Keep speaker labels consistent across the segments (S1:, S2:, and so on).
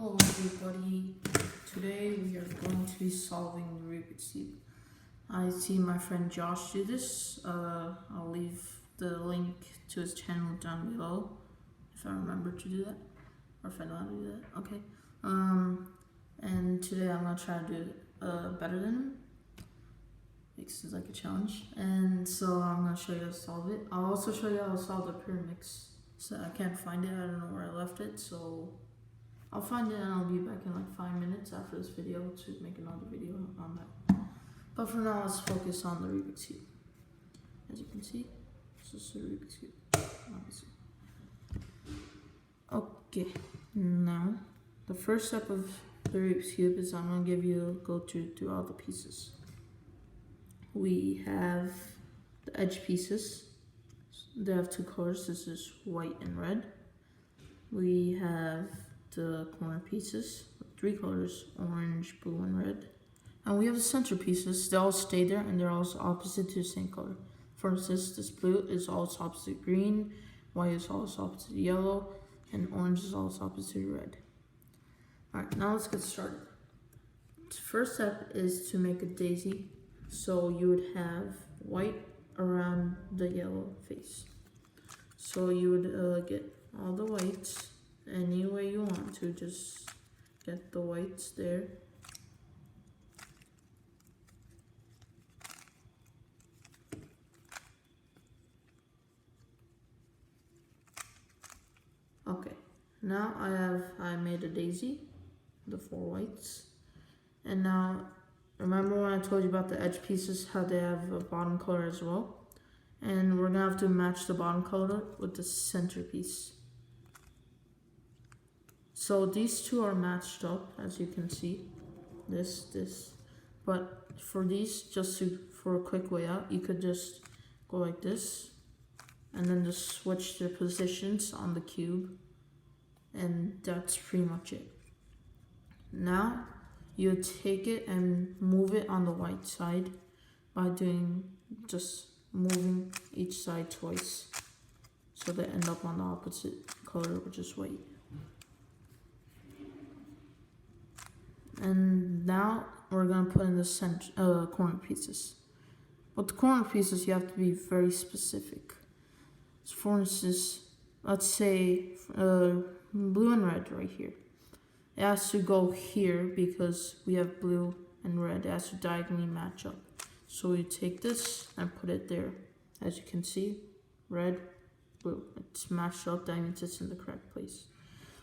S1: Hello everybody, today we are going to be solving the Rubik's Cube. I see my friend Josh do this. I'll leave the link to his channel down below if I remember to do that, or if I know how to do that. Okay. And today I'm going to try to do it better than him, because it's like a challenge. And so I'm going to show you how to solve it. I'll also show you how to solve the pyramids. So I can't find it, I don't know where I left it, so I'll find it and I'll be back in like 5 minutes after this video to make another video on that. But for now, let's focus on the Rubik's Cube. As you can see, this is the Rubik's Cube, obviously. Okay, now the first step of the Rubik's Cube is I'm going to give you a go through all the pieces. We have the edge pieces. They have two colors. This is white and red. We have the corner pieces with three colors, orange, blue, and red. And we have the center pieces. They all stay there and they're all opposite to the same color. For instance, this blue is always opposite green, white is always opposite yellow, and orange is always opposite red. Alright, now let's get started. The first step is to make a daisy. So you would have white around the yellow face. So you would get all the whites any way you want to, just get the whites there. Okay, now I made a daisy, the 4 whites. And now remember when I told you about the edge pieces, how they have a bottom color as well? And we're gonna have to match the bottom color with the center piece. So these two are matched up, as you can see, this. But for these, for a quick way out, you could just go like this, and then just switch their positions on the cube, and that's pretty much it. Now, you take it and move it on the white side by just moving each side twice, so they end up on the opposite color, which is white. And now we're gonna put in the corner pieces. But the corner pieces, you have to be very specific. So for instance, let's say blue and red right here. It has to go here because we have blue and red. It has to diagonally match up. So we take this and put it there. As you can see, red, blue. It's matched up, that means it's in the correct place.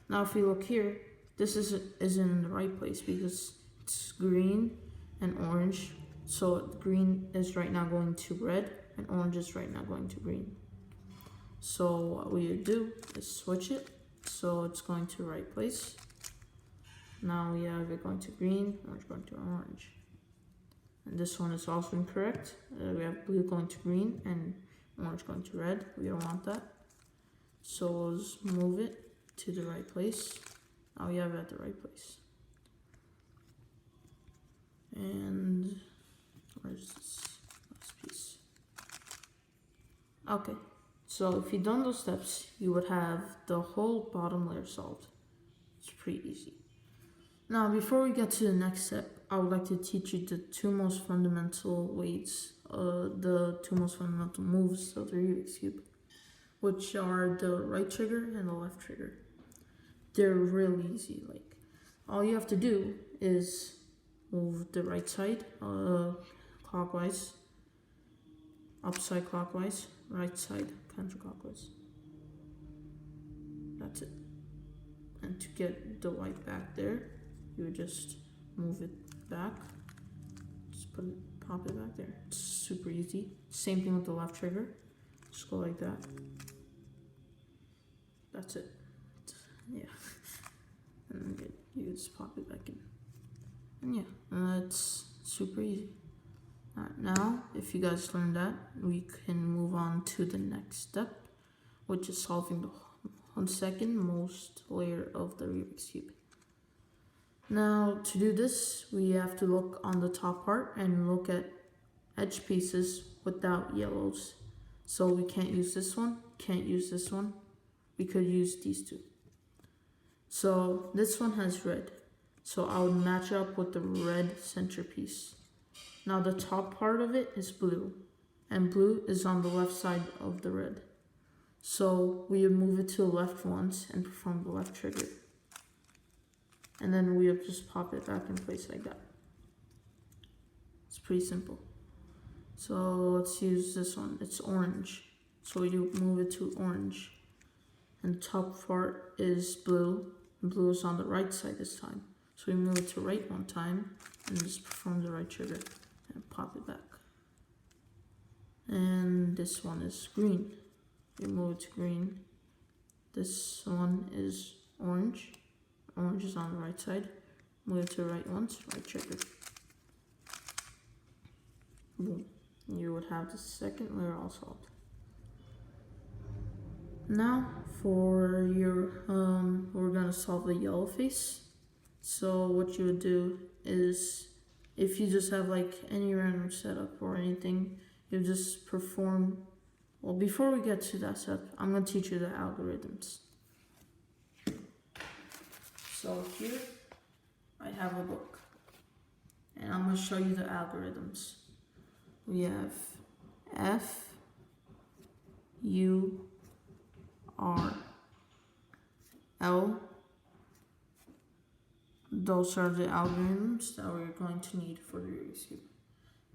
S1: Now if you look here, this isn't in the right place because it's green and orange. So green is right now going to red and orange is right now going to green. So what we would do is switch it so it's going to the right place. Now we have it going to green, orange going to orange. And this one is also incorrect. We have blue going to green and orange going to red. We don't want that. So we'll just move it to the right place. Now we have it at the right place. And where's this last piece? Okay, so if you've done those steps, you would have the whole bottom layer solved. It's pretty easy. Now, before we get to the next step, I would like to teach you the two most fundamental ways, the two most fundamental moves of the Rubik's Cube, which are the right trigger and the left trigger. They're really easy. Like, all you have to do is move the right side clockwise, upside clockwise, right side counterclockwise. That's it. And to get the white back there, you would just move it back, just pop it back there. It's super easy. Same thing with the left trigger. Just go like that. That's it. Yeah. And then you just pop it back in. And yeah, that's super easy. Alright, now, if you guys learned that, we can move on to the next step, which is solving the second most layer of the Rubik's Cube. Now, to do this, we have to look on the top part and look at edge pieces without yellows. So we can't use this one, can't use this one. We could use these two. So this one has red. So I would match up with the red centerpiece. Now the top part of it is blue, and blue is on the left side of the red. So we would move it to the left once and perform the left trigger. And then we would just pop it back in place like that. It's pretty simple. So let's use this one. It's orange. So we do move it to orange. And the top part is blue. And blue is on the right side this time. So we move it to right one time and just perform the right trigger and pop it back. And this one is green. We move it to green. This one is orange. Orange is on the right side. Move it to the right once, right trigger. Boom. You would have the second layer all solved. Now for your, we're gonna solve the yellow face. So what you would do is, if you just have like any random setup or anything, you just perform, well, before we get to that step, I'm gonna teach you the algorithms. So here, I have a book, and I'm gonna show you the algorithms. We have F, U, R, L. Those are the algorithms that we're going to need for the Rubik's Cube.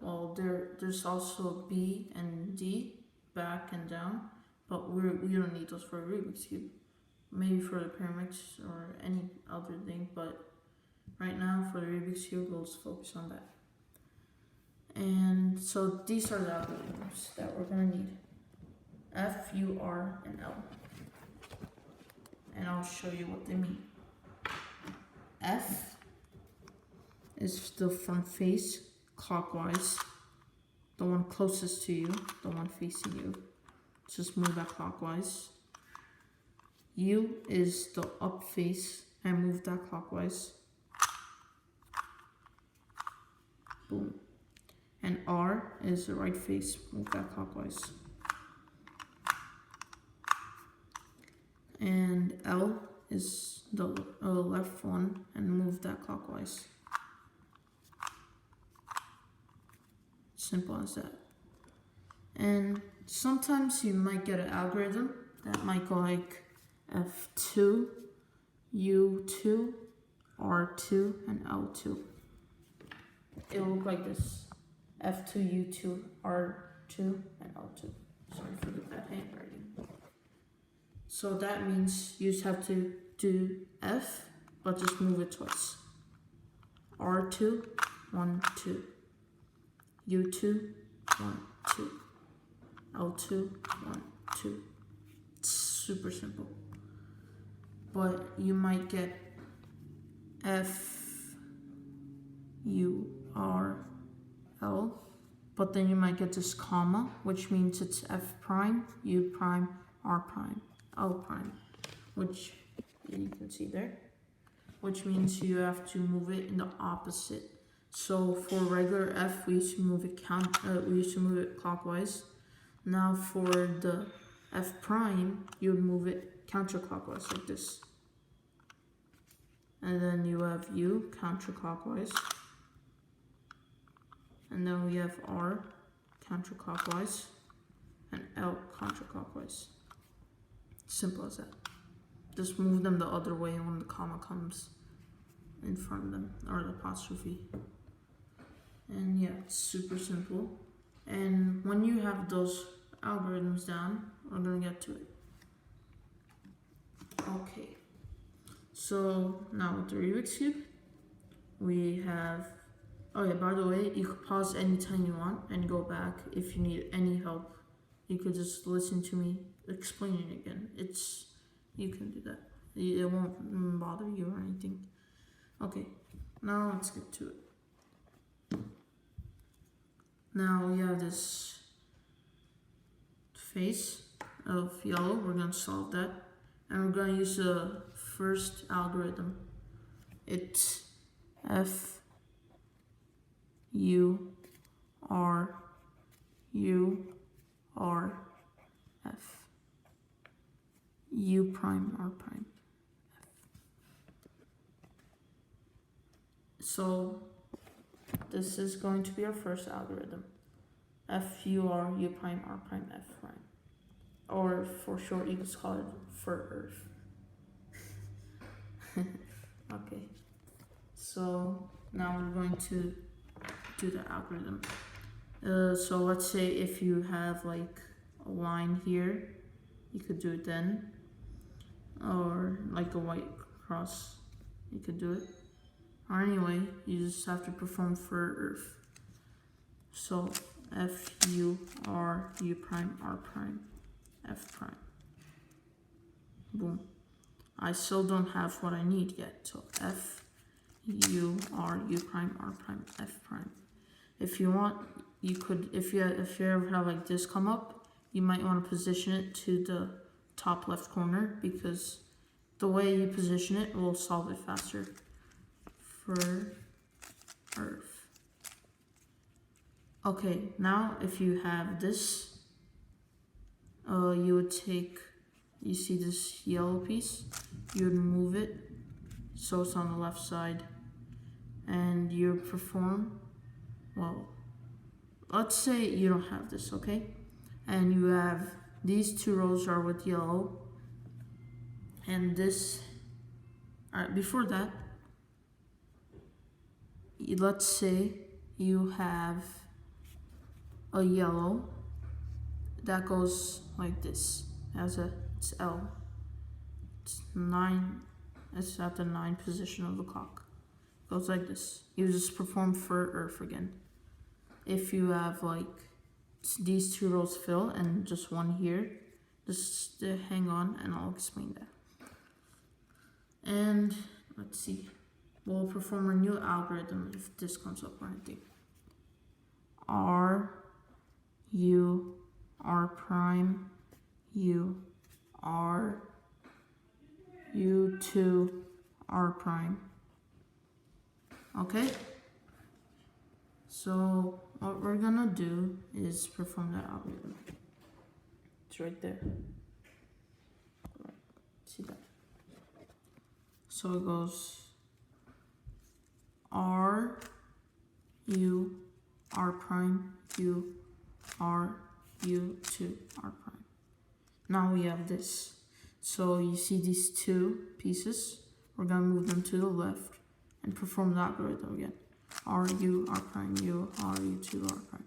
S1: Well, there's also B and D, back and down, but we don't need those for a Rubik's Cube. Maybe for the pyramids or any other thing, but right now for the Rubik's Cube, we'll just focus on that. And so these are the algorithms that we're going to need. F, U, R, and L. And I'll show you what they mean. F is the front face clockwise, the one closest to you, the one facing you. Just move that clockwise. U is the up face and move that clockwise. Boom. And R is the right face, move that clockwise. And L is the left one and move that clockwise. Simple as that. And sometimes you might get an algorithm that might go like F2, U2, R2, and L2. It'll look like this. F2, U2, R2, and L2. Sorry for the bad handwriting. So that means you just have to do F, but just move it twice. R2, 1, 2. U2, 1, 2. L2, 1, 2. It's super simple. But you might get F, U, R, L, but then you might get this comma, which means it's F prime, U prime, R prime, L prime, which you can see there, which means you have to move it in the opposite. So for regular F, we used to move it clockwise. Now for the F prime, you would move it counterclockwise like this. And then you have U counterclockwise. And then we have R counterclockwise and L counterclockwise. Simple as that. Just move them the other way when the comma comes in front of them, or the apostrophe. And yeah, it's super simple. And when you have those algorithms down, we're gonna get to it. Okay. So now with the Rubik's Cube, we have, oh yeah, by the way, you could pause anytime you want and go back if you need any help. You could just listen to me explaining it again. You can do that. It won't bother you or anything. Okay, now let's get to it. Now we have this face of yellow. We're gonna solve that. And we're gonna use the first algorithm. It's F, U, R, U, R, F. U prime, R prime, F. So this is going to be our first algorithm. FUR U prime R prime F prime. Or for short you just call it for Earth. Okay. So now we're going to do the algorithm. So let's say if you have like a line here, you could do it then. Or like a white cross, you could do it. Or anyway, you just have to perform for Earth. So FUR U prime R prime F prime. Boom. I still don't have what I need yet. So FUR U prime R prime F prime. If you want, you could, if you ever have like this come up, you might want to position it to the top left corner, because the way you position it will solve it faster. For Earth. Okay, now if you have this, you would take, you see this yellow piece, you would move it so it's on the left side, and you perform, well, let's say you don't have this, okay? And you have, these two rows are with yellow, and this, alright, before that, let's say you have a yellow that goes like this, it's L, it's 9, it's at the 9 position of the clock, goes like this. You just perform for Earth again. If you have like these two rows fill and just one here, just hang on and I'll explain that. And let's see, we'll perform a new algorithm if this comes up or anything. R U R prime U R U2 R prime. Okay? So what we're gonna do is perform that algorithm. It's right there. See that? So it goes R U R prime U R U2 R prime. Now we have this. So you see these two pieces, we're gonna move them to the left and perform the algorithm again. R U R prime U R U2 R prime.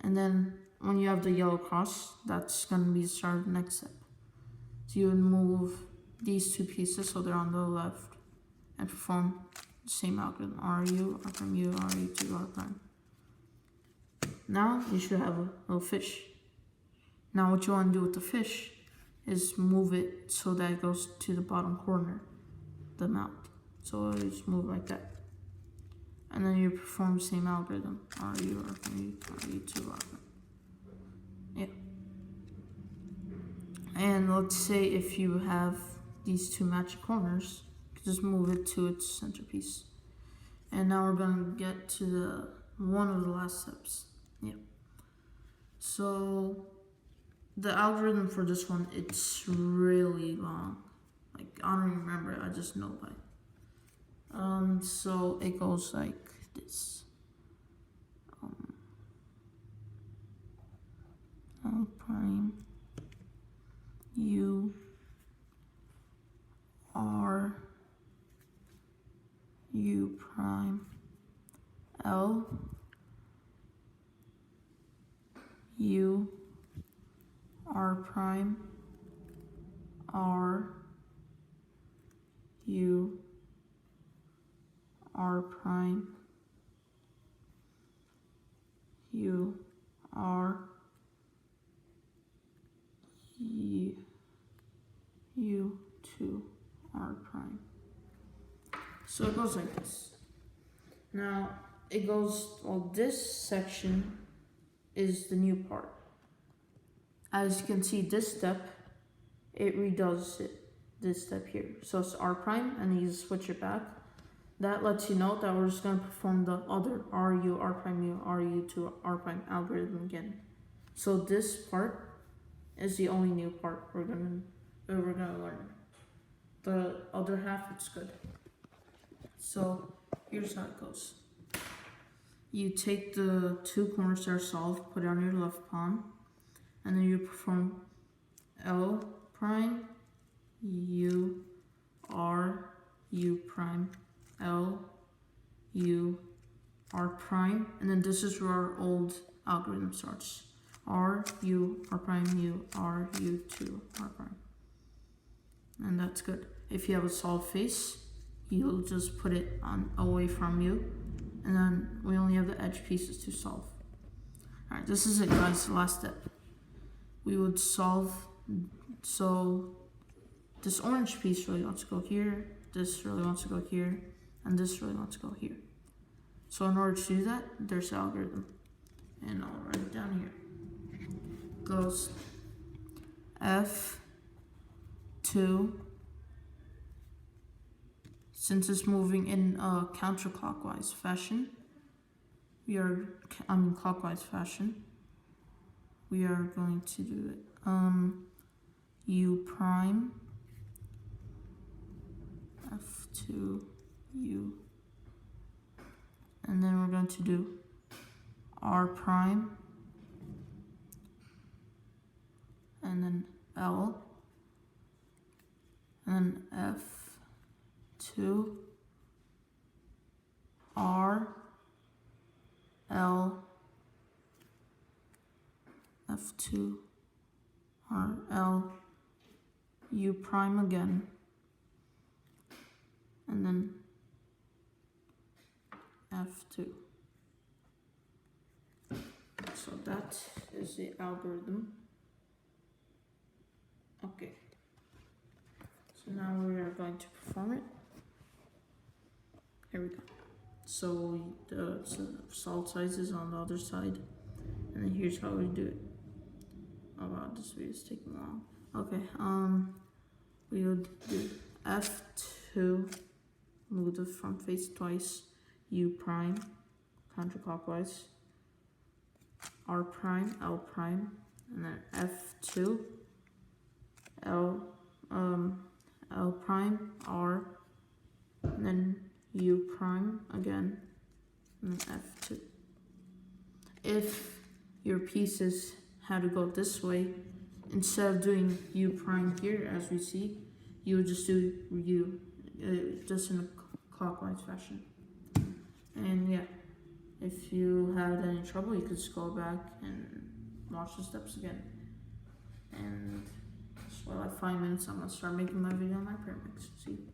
S1: And then when you have the yellow cross, that's gonna be the start of the next step. So you would move these two pieces so they're on the left and perform the same algorithm. R U R prime U R U2 R prime. Now you should have a little fish. Now what you want to do with the fish is move it so that it goes to the bottom corner, the mouth. So you just move like that. And then you perform the same algorithm. R U R prime U R U2 R prime. Yeah. And let's say if you have these two matching corners, you can just move it to its centerpiece. And now we're gonna get to the one of the last steps. Yeah. So the algorithm for this one, it's really long. Like I don't even remember it, I just know by it. So it goes like this. L prime U R U prime L U R prime R U R prime U R U2 R prime. So it goes like this. Now it goes, well, this section is the new part. As you can see, this step, it redoes it, this step here. So it's R prime, and you switch it back. That lets you know that we're just going to perform the other R U R prime U R U2 R prime algorithm again. So this part is the only new part we're gonna learn. The other half, it's good. So here's how it goes. You take the two corners that are solved, put it on your left palm, and then you perform L prime, U, R, U prime, L, U, R prime, and then this is where our old algorithm starts. R, U, R prime, U, R, U, 2, R prime. And that's good. If you have a solved face, you'll just put it on away from you, and then we only have the edge pieces to solve. Alright, this is it guys, the last step. We would solve, so this orange piece really wants to go here, this really wants to go here, and this really wants to go here. So in order to do that, there's the algorithm. And I'll write it down here. Goes F2, since it's moving in a counterclockwise fashion, clockwise fashion, we are going to do it. U prime, F2, U, and then we're going to do R prime, and then L, and then F2, R, L, F2, R, L, U prime again, and then F2. So that is the algorithm. Okay. So now we are going to perform it. Here we go. So the solid size is on the other side. And then here's how we do it. Oh wow, this video is taking long. Okay, we would do F2, move the front face twice, U prime, counterclockwise, R prime, L prime, and then F2, L prime, R, and then U prime again, and then F2. If your pieces had to go this way, instead of doing U prime here as we see, you would just do U, just in a clockwise fashion. And yeah, if you had any trouble, you could just go back and watch the steps again. And while I have 5 minutes, I'm gonna start making my video on my pyramids. See.